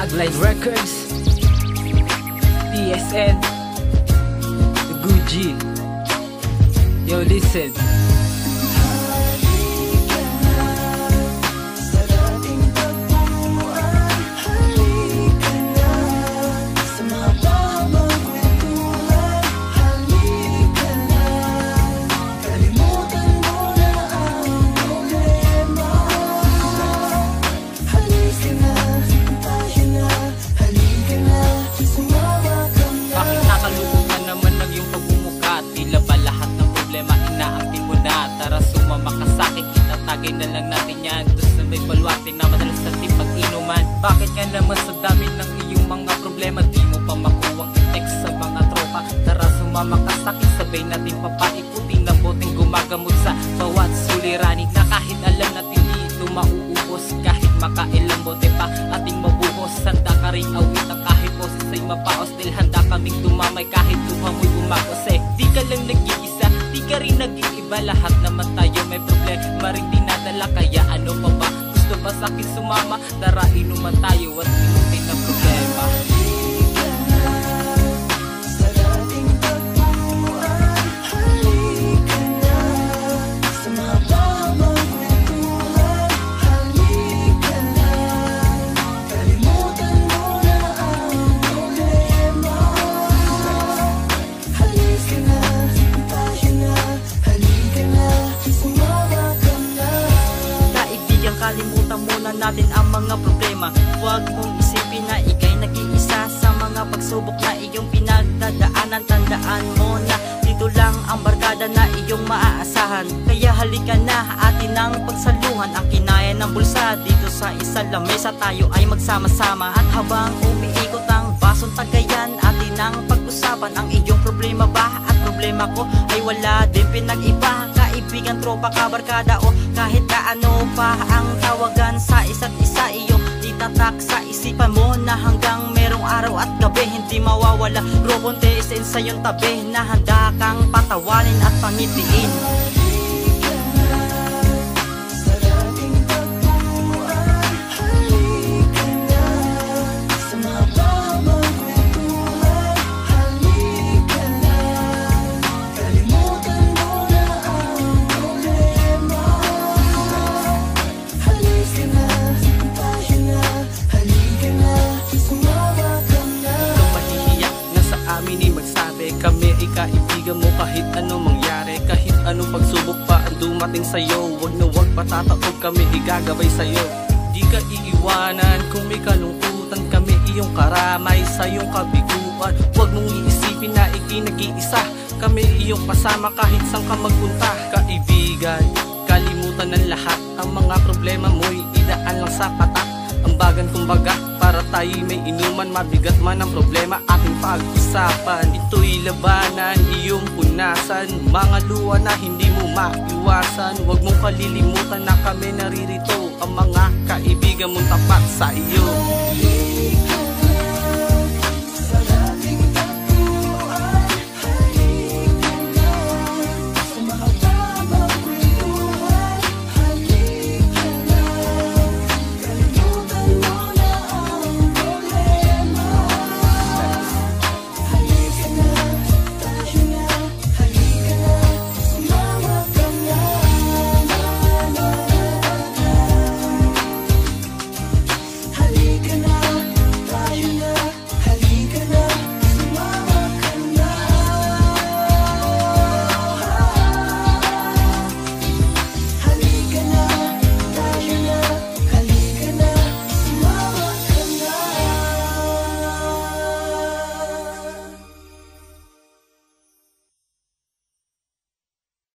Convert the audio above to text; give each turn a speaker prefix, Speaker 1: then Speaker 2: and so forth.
Speaker 1: Tagline Records, TSN, The Gucci. Yo, listen.
Speaker 2: Itatagay na lang natin yan doon sa may baluarte na madalas natin pag-inuman. Bakit nga naman sa dami ng iyong mga problema di mo pa makuwang i-text sa mga tropa? Tara sumama ka sa'kin, sabay natin papaikutin ng boteng gumagamot sa bawat suliranin, na kahit alam natin dito mauubos, kahit makailang bote pa ating mabuhos. Handa ka rin awit na kahit boses ay mapaos, dahil handa kaming tumamay kahit luha mo'y gumagos. Di ka lang nag-iisa, di ka rin nag-iiba, lahat naman tayo may problema rin dinadala, kaya ano pa ba? Gusto ba sa'kin sumama? Tara inuman tayo at inutin ang problema. Kalimutan muna natin ang mga problema. Huwag mong isipin na ika'y nag-iisa sa mga pagsubok na iyong pinagdadaanan. Tandaan mo na dito lang ang barkada na iyong maaasahan. Kaya halika na, atin ang pagsaluhan ang kinaya ng bulsa. Dito sa isang lamesa tayo ay magsama-sama. At habang umiikot ang basong tagayan, atin ang pag-usapan ang iyong problema ba? At problema ko ay wala din pinag-iba. Kaibigan, tropa, kabarkada o kahit kaano pa ang tawagan sa isa't isa, iyong itatak sa isipan mo na hanggang merong araw at gabi hindi mawawala. Robonte isin sa iyong tabi na handa kang patawanin at pangitiin. Kami ay kaibigan mo kahit anong mangyari, kahit anong pagsubok pa ang dumating sa'yo. Wag na wag patataog, kami igagabay sa'yo. Di ka iiwanan kung may kalungkutan, kami iyong karamay sa iyong kabiguan. Wag mong iisipin na ika'y nag-iisa, kami iyong kasama kahit saan ka magpunta. Kaibigan, kalimutan ng lahat, ang mga problema mo'y idaan lang sa patak. Ambagan kumbaga, para tayo may inuman, mabigat man ang problema ating pag-usapan. Ito'y labanan, iyong punasan, mga luha na hindi mo maiwasan. Huwag mong kalilimutan na kami naririto, ang mga kaibigan mong tapat sa iyo.